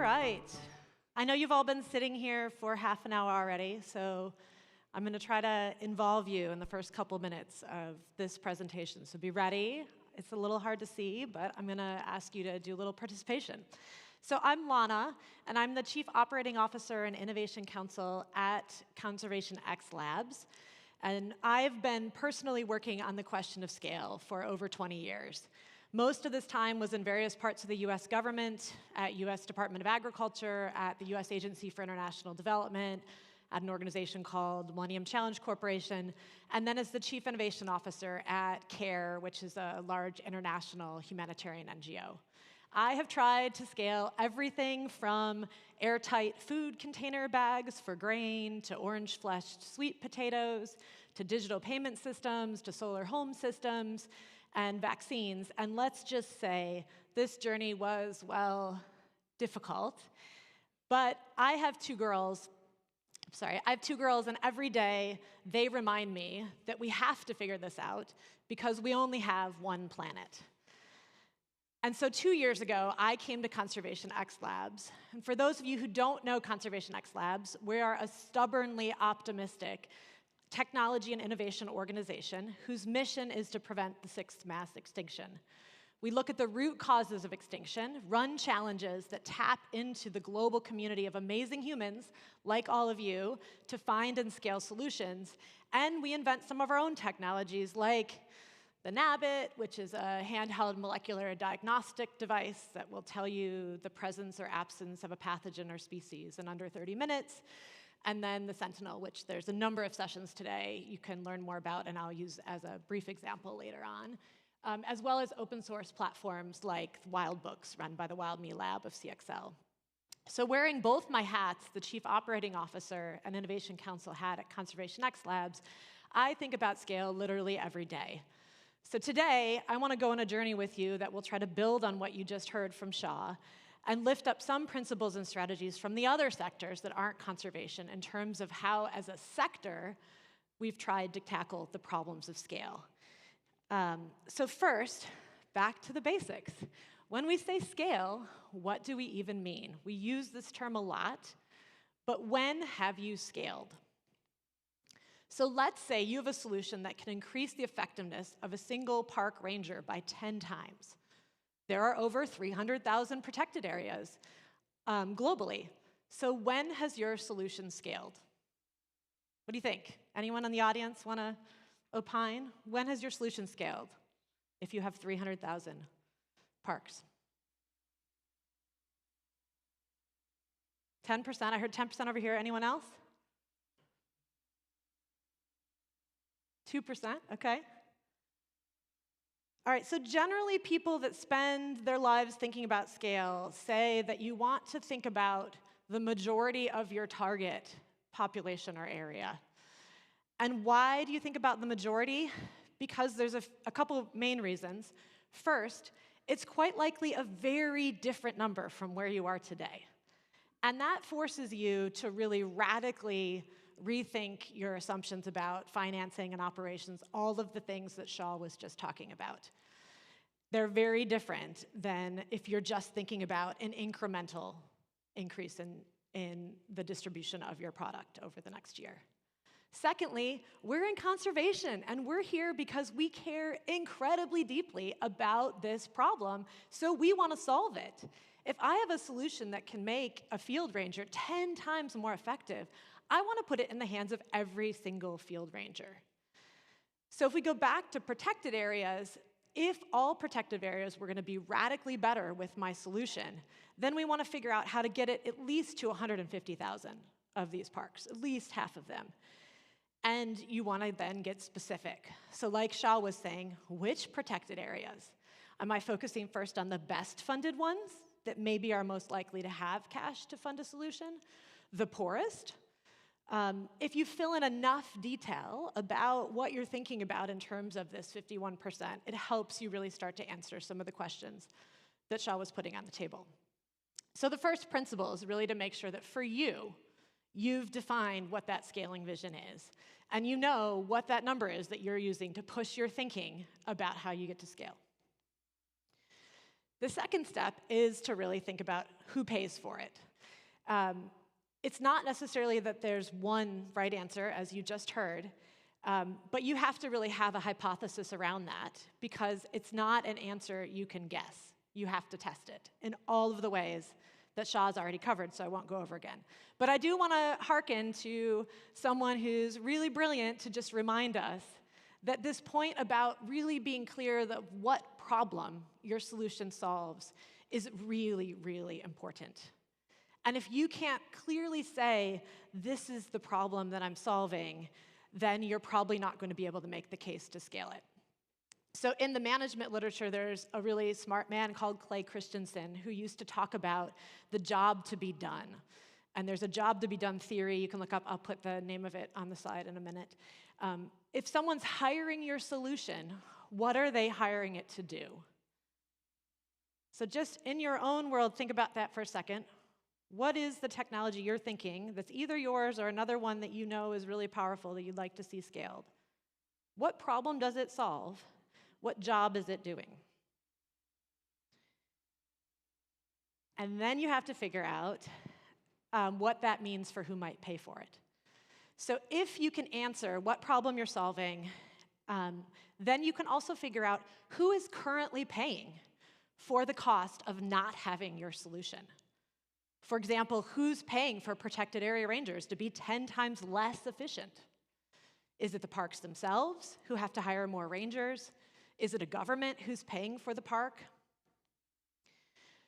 right. I know you've all been sitting here for half an hour already, so I'm going to try to involve you in the first couple minutes of this presentation. So be ready. It's a little hard to see, but I'm going to ask you to do a little participation. So I'm Lana, and I'm the Chief Operating Officer and Innovation Counsel at Conservation X Labs. And I've been personally working on the question of scale for over 20 years. Most of this time was in various parts of the US government, at US Department of Agriculture, at the US Agency for International Development, at an organization called Millennium Challenge Corporation, and then as the Chief Innovation Officer at CARE, which is a large international humanitarian NGO. I have tried to scale everything from airtight food container bags for grain, to orange-fleshed sweet potatoes, to digital payment systems, to solar home systems, and vaccines. And let's just say this journey was, well, difficult. But I have two girls, and every day they remind me that we have to figure this out because we only have one planet. And so 2 years ago, I came to Conservation X Labs. And for those of you who don't know Conservation X Labs, we are a stubbornly optimistic technology and innovation organization whose mission is to prevent the sixth mass extinction. We look at the root causes of extinction, run challenges that tap into the global community of amazing humans, like all of you, to find and scale solutions. And we invent some of our own technologies, like the NABIT, which is a handheld molecular diagnostic device that will tell you the presence or absence of a pathogen or species in under 30 minutes. And then the Sentinel, which there's a number of sessions today you can learn more about, and I'll use as a brief example later on, as well as open source platforms like WildBooks, run by the WildMe lab of CXL. So wearing both my hats, the Chief Operating Officer and Innovation Counsel hat at Conservation X Labs, I think about scale literally every day. So today, I want to go on a journey with you that will try to build on what you just heard from Shaw and lift up some principles and strategies from the other sectors that aren't conservation in terms of how, as a sector, we've tried to tackle the problems of scale. So first, back to the basics. When we say scale, what do we even mean? We use this term a lot, but when have you scaled? So let's say you have a solution that can increase the effectiveness of a single park ranger by 10 times. There are over 300,000 protected areas globally. So when has your solution scaled? What do you think? Anyone in the audience want to opine? When has your solution scaled if you have 300,000 parks? 10%? I heard 10% over here. Anyone else? 2%? Okay. All right, so generally people that spend their lives thinking about scale say that you want to think about the majority of your target population or area. And why do you think about the majority? Because there's a couple of main reasons. First, it's quite likely a very different number from where you are today. And that forces you to really radically rethink your assumptions about financing and operations, all of the things that Shaw was just talking about. They're very different than if you're just thinking about an incremental increase in the distribution of your product over the next year. Secondly, we're in conservation, and we're here because we care incredibly deeply about this problem, so we want to solve it. If I have a solution that can make a field ranger 10 times more effective, I want to put it in the hands of every single field ranger. So if we go back to protected areas, if all protected areas were going to be radically better with my solution, then we want to figure out how to get it at least to 150,000 of these parks, at least half of them. And you want to then get specific. So like Shaw was saying, which protected areas? Am I focusing first on the best funded ones that maybe are most likely to have cash to fund a solution? The poorest? If you fill in enough detail about what you're thinking about in terms of this 51%, it helps you really start to answer some of the questions that Shaw was putting on the table. So the first principle is really to make sure that for you, you've defined what that scaling vision is, and you know what that number is that you're using to push your thinking about how you get to scale. The second step is to really think about who pays for it. It's not necessarily that there's one right answer, as you just heard, but you have to really have a hypothesis around that, because it's not an answer you can guess. You have to test it in all of the ways that Shaw's already covered, so I won't go over again. But I do want to hearken to someone who's really brilliant to just remind us that this point about really being clear that what problem your solution solves is really, really important. And if you can't clearly say, this is the problem that I'm solving, then you're probably not going to be able to make the case to scale it. So in the management literature, there's a really smart man called Clay Christensen who used to talk about the job to be done. And there's a job to be done theory you can look up. I'll put the name of it on the slide in a minute. If someone's hiring your solution, what are they hiring it to do? So just in your own world, think about that for a second. What is the technology you're thinking that's either yours or another one that you know is really powerful that you'd like to see scaled? What problem does it solve? What job is it doing? And then you have to figure out what that means for who might pay for it. So if you can answer what problem you're solving, then you can also figure out who is currently paying for the cost of not having your solution. For example, who's paying for protected area rangers to be 10 times less efficient? Is it the parks themselves who have to hire more rangers? Is it a government who's paying for the park?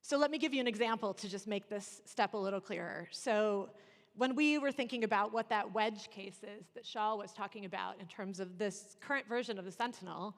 So let me give you an example to just make this step a little clearer. So when we were thinking about what that wedge case is that Shaw was talking about in terms of this current version of the Sentinel,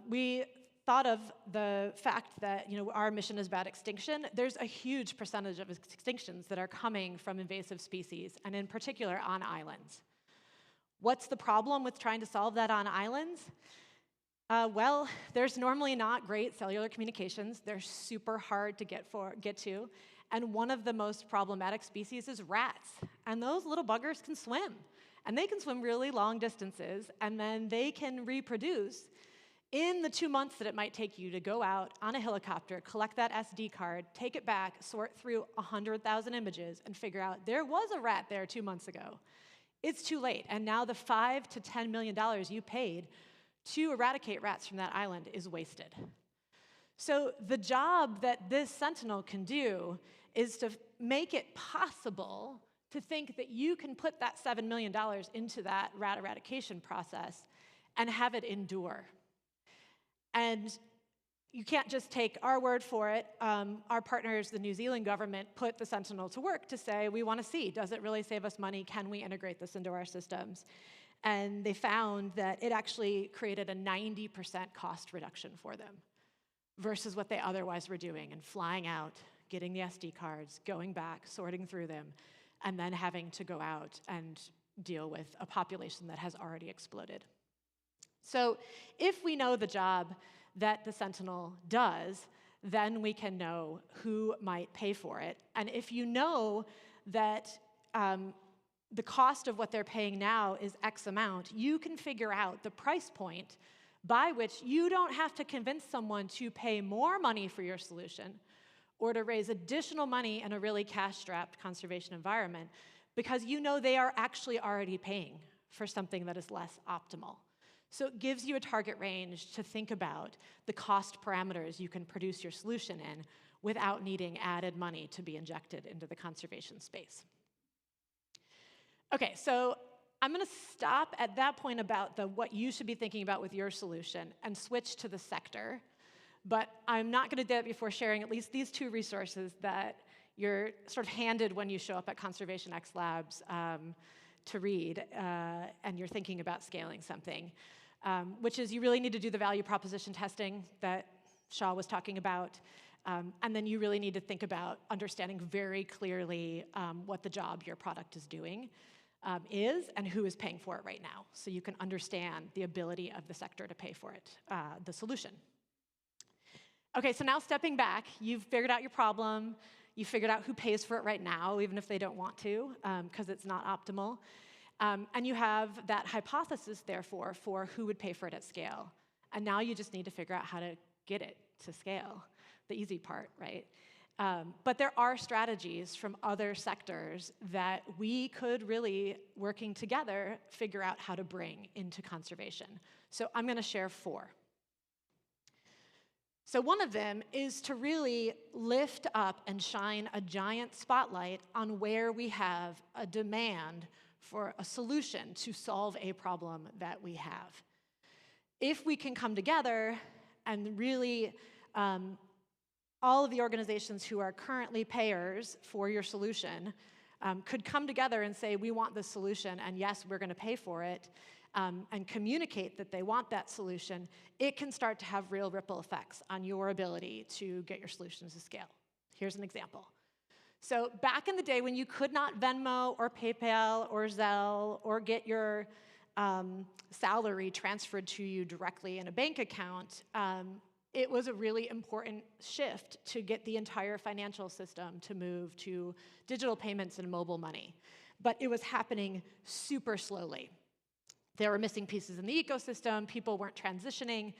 we thought of the fact that our mission is about extinction. There's a huge percentage of extinctions that are coming from invasive species, and in particular on islands. What's the problem with trying to solve that on islands? Well, there's normally not great cellular communications. They're super hard to get to. And one of the most problematic species is rats. And those little buggers can swim. And they can swim really long distances, and then they can reproduce in the 2 months that it might take you to go out on a helicopter, collect that SD card, take it back, sort through 100,000 images, and figure out there was a rat there 2 months ago. It's too late. And now the $5 to $10 million you paid to eradicate rats from that island is wasted. So the job that this Sentinel can do is to make it possible to think that you can put that $7 million into that rat eradication process and have it endure. And you can't just take our word for it. Our partners, the New Zealand government, put the Sentinel to work to say, we want to see, does it really save us money? Can we integrate this into our systems? And they found that it actually created a 90% cost reduction for them versus what they otherwise were doing, and flying out, getting the SD cards, going back, sorting through them, and then having to go out and deal with a population that has already exploded. So if we know the job that the Sentinel does, then we can know who might pay for it. And if you know that the cost of what they're paying now is X amount, you can figure out the price point by which you don't have to convince someone to pay more money for your solution or to raise additional money in a really cash-strapped conservation environment, because you know they are actually already paying for something that is less optimal. So it gives you a target range to think about the cost parameters you can produce your solution in without needing added money to be injected into the conservation space. Okay, so I'm going to stop at that point about what you should be thinking about with your solution and switch to the sector. But I'm not going to do that before sharing at least these two resources that you're sort of handed when you show up at Conservation X Labs to read, and you're thinking about scaling something, which is you really need to do the value proposition testing that Shaw was talking about. And then you really need to think about understanding very clearly what the job your product is doing is and who is paying for it right now, so you can understand the ability of the sector to pay for it, the solution. Okay, so now stepping back, you've figured out your problem, you figured out who pays for it right now, even if they don't want to, because it's not optimal. And you have that hypothesis, therefore, for who would pay for it at scale. And now you just need to figure out how to get it to scale. the easy part, right? But there are strategies from other sectors that we could really, working together, figure out how to bring into conservation. So I'm going to share 4. So one of them is to really lift up and shine a giant spotlight on where we have a demand for a solution to solve a problem that we have. If we can come together and really all of the organizations who are currently payers for your solution could come together and say, we want this solution, and yes, we're going to pay for it, and communicate that they want that solution, it can start to have real ripple effects on your ability to get your solutions to scale. Here's an example. So back in the day when you could not Venmo or PayPal or Zelle or get your salary transferred to you directly in a bank account, it was a really important shift to get the entire financial system to move to digital payments and mobile money. But it was happening super slowly. There were missing pieces in the ecosystem, people weren't transitioning,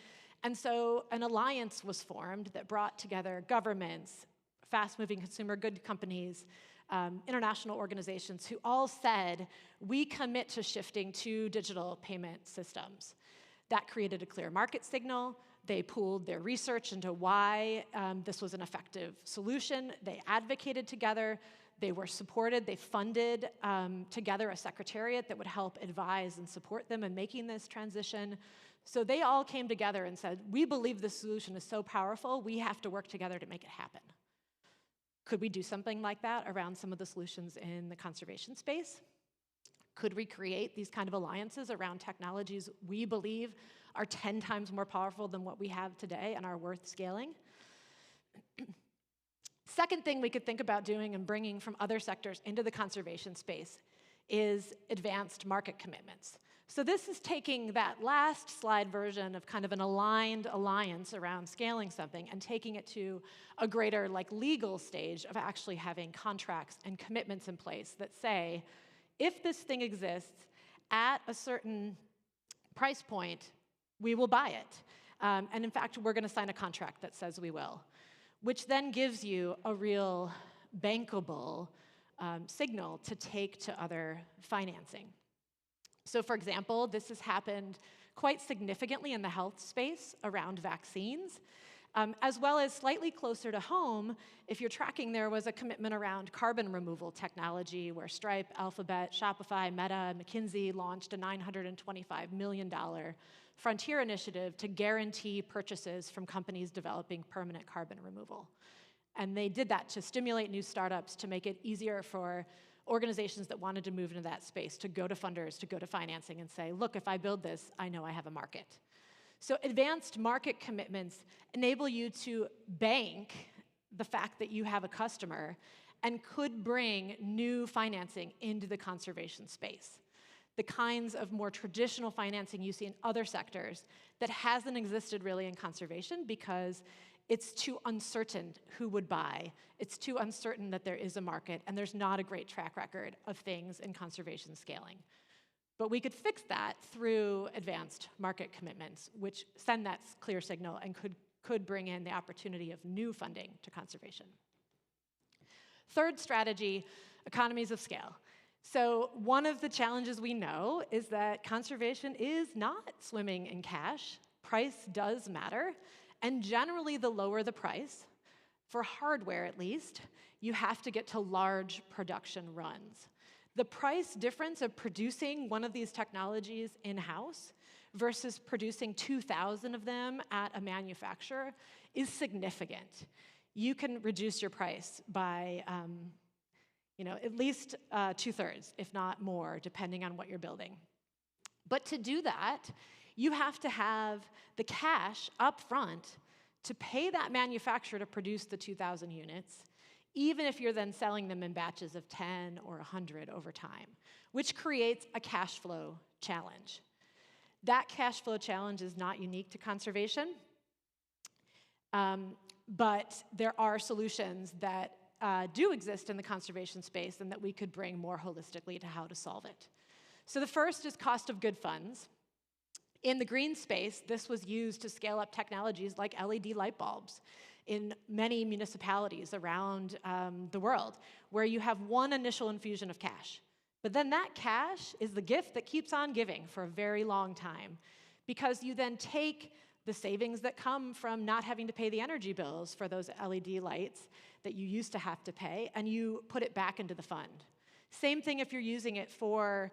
and so an alliance was formed that brought together governments, fast-moving consumer good companies, international organizations who all said, we commit to shifting to digital payment systems. That created a clear market signal. They pooled their research into why this was an effective solution. They advocated together. They were supported. They funded together a secretariat that would help advise and support them in making this transition. So they all came together and said, we believe this solution is so powerful, we have to work together to make it happen. Could we do something like that around some of the solutions in the conservation space? Could we create these kind of alliances around technologies we believe are 10 times more powerful than what we have today and are worth scaling? Second thing we could think about doing and bringing from other sectors into the conservation space is advanced market commitments. So this is taking that last slide version of kind of an aligned alliance around scaling something and taking it to a greater legal stage of actually having contracts and commitments in place that say, if this thing exists at a certain price point, we will buy it. And in fact, we're going to sign a contract that says we will, which then gives you a real bankable signal to take to other financing. So for example, this has happened quite significantly in the health space around vaccines, as well as slightly closer to home, if you're tracking, there was a commitment around carbon removal technology where Stripe, Alphabet, Shopify, Meta, McKinsey launched a $925 million frontier initiative to guarantee purchases from companies developing permanent carbon removal. And they did that to stimulate new startups, to make it easier for organizations that wanted to move into that space to go to funders, to go to financing and say, look, if I build this, I know I have a market. So advanced market commitments enable you to bank the fact that you have a customer and could bring new financing into the conservation space. The kinds of more traditional financing you see in other sectors that hasn't existed really in conservation because it's too uncertain who would buy. It's too uncertain that there is a market, and there's not a great track record of things in conservation scaling. But we could fix that through advanced market commitments, which send that clear signal and could bring in the opportunity of new funding to conservation. Third strategy, economies of scale. So one of the challenges we know is that conservation is not swimming in cash. Price does matter. And generally, the lower the price, for hardware at least, you have to get to large production runs. The price difference of producing one of these technologies in-house versus producing 2,000 of them at a manufacturer is significant. You can reduce your price by at least 2/3, if not more, depending on what you're building. But to do that, you have to have the cash up front to pay that manufacturer to produce the 2,000 units, even if you're then selling them in batches of 10 or 100 over time, which creates a cash flow challenge. That cash flow challenge is not unique to conservation, but there are solutions that do exist in the conservation space and that we could bring more holistically to how to solve it. So the first is cost of good funds. In the green space, this was used to scale up technologies like LED light bulbs. in many municipalities around the world, where you have one initial infusion of cash. But then that cash is the gift that keeps on giving for a very long time, because you then take the savings that come from not having to pay the energy bills for those LED lights that you used to have to pay, and you put it back into the fund. Same thing if you're using it for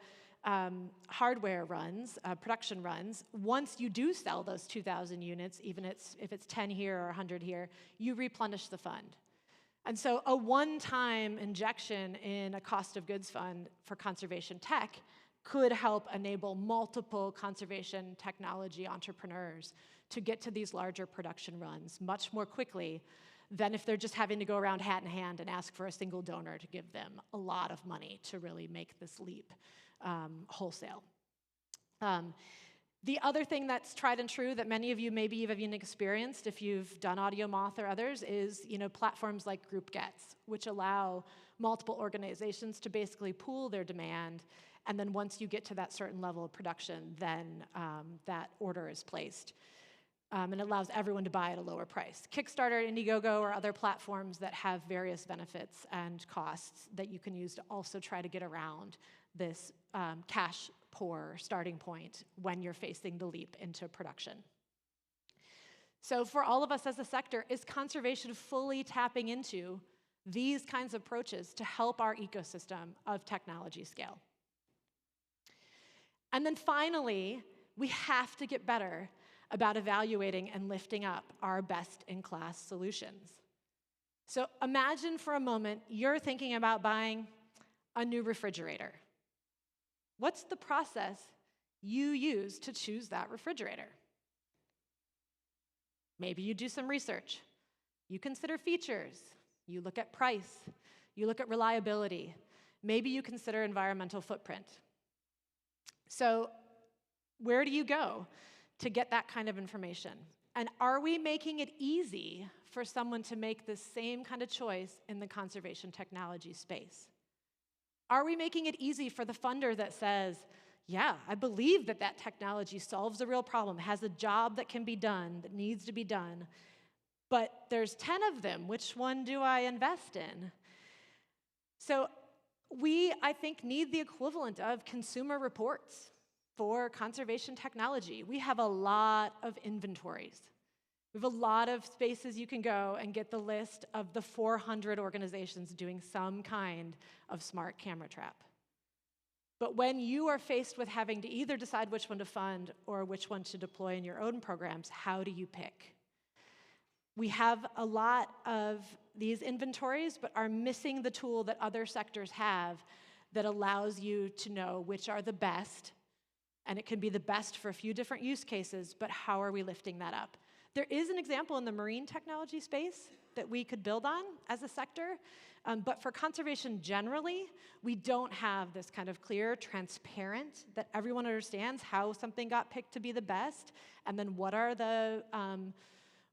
hardware runs, production runs. Once you do sell those 2,000 units, even if it's 10 here or 100 here, you replenish the fund. And so a one-time injection in a cost of goods fund for conservation tech could help enable multiple conservation technology entrepreneurs to get to these larger production runs much more quickly than if they're just having to go around hat in hand and ask for a single donor to give them a lot of money to really make this leap wholesale. The other thing that's tried and true that many of you maybe you've even experienced if you've done AudioMoth or others is platforms like Group Gets, which allow multiple organizations to basically pool their demand, and then once you get to that certain level of production, then that order is placed. And it allows everyone to buy at a lower price. Kickstarter, Indiegogo, or other platforms that have various benefits and costs that you can use to also try to get around this cash poor starting point when you're facing the leap into production. So for all of us as a sector, is conservation fully tapping into these kinds of approaches to help our ecosystem of technology scale? And then finally, we have to get better about evaluating and lifting up our best-in-class solutions. So imagine for a moment you're thinking about buying a new refrigerator. What's the process you use to choose that refrigerator? Maybe you do some research. You consider features. You look at price. You look at reliability. Maybe you consider environmental footprint. So where do you go to get that kind of information? And are we making it easy for someone to make the same kind of choice in the conservation technology space? Are we making it easy for the funder that says, yeah, I believe that that technology solves a real problem, has a job that can be done, that needs to be done, but there's 10 of them, which one do I invest in? So we, I think, need the equivalent of consumer reports for conservation technology. We have a lot of inventories. We have a lot of spaces you can go and get the list of the 400 organizations doing some kind of smart camera trap. But when you are faced with having to either decide which one to fund or which one to deploy in your own programs, how do you pick? We have a lot of these inventories, but are missing the tool that other sectors have that allows you to know which are the best, and it can be the best for a few different use cases, but how are we lifting that up? There is an example in the marine technology space that we could build on as a sector, but for conservation generally, we don't have this kind of clear, transparent, that everyone understands how something got picked to be the best, and then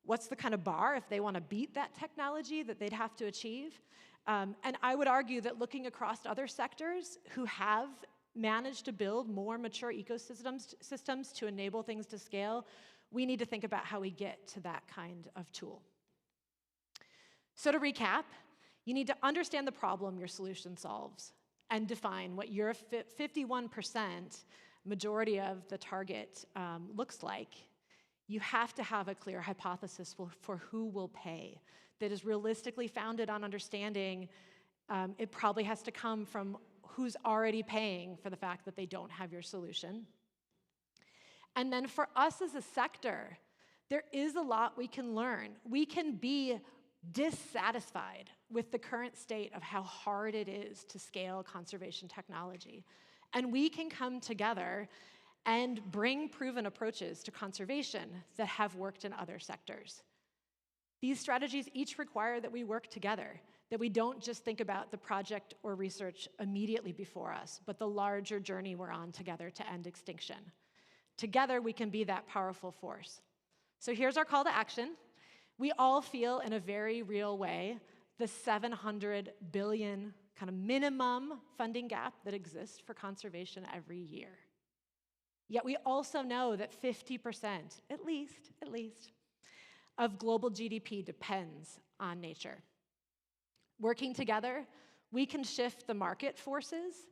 what's the kind of bar if they want to beat that technology that they'd have to achieve. And I would argue that looking across other sectors who have managed to build more mature systems to enable things to scale, we need to think about how we get to that kind of tool. So to recap, you need to understand the problem your solution solves and define what your 51% majority of the target looks like. You have to have a clear hypothesis for who will pay that is realistically founded on understanding. It probably has to come from who's already paying for the fact that they don't have your solution. And then for us as a sector, there is a lot we can learn. We can be dissatisfied with the current state of how hard it is to scale conservation technology. And we can come together and bring proven approaches to conservation that have worked in other sectors. These strategies each require that we work together, that we don't just think about the project or research immediately before us, but the larger journey we're on together to end extinction. Together, we can be that powerful force. So here's our call to action. We all feel in a very real way the 700 billion kind of minimum funding gap that exists for conservation every year. Yet we also know that 50%, at least, of global GDP depends on nature. Working together, we can shift the market forces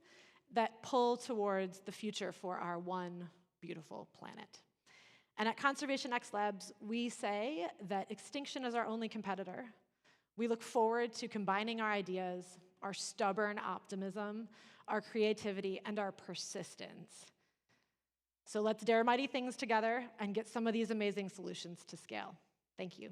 that pull towards the future for our one beautiful planet. And at Conservation X Labs, we say that extinction is our only competitor. We look forward to combining our ideas, our stubborn optimism, our creativity, and our persistence. So let's dare mighty things together and get some of these amazing solutions to scale. Thank you.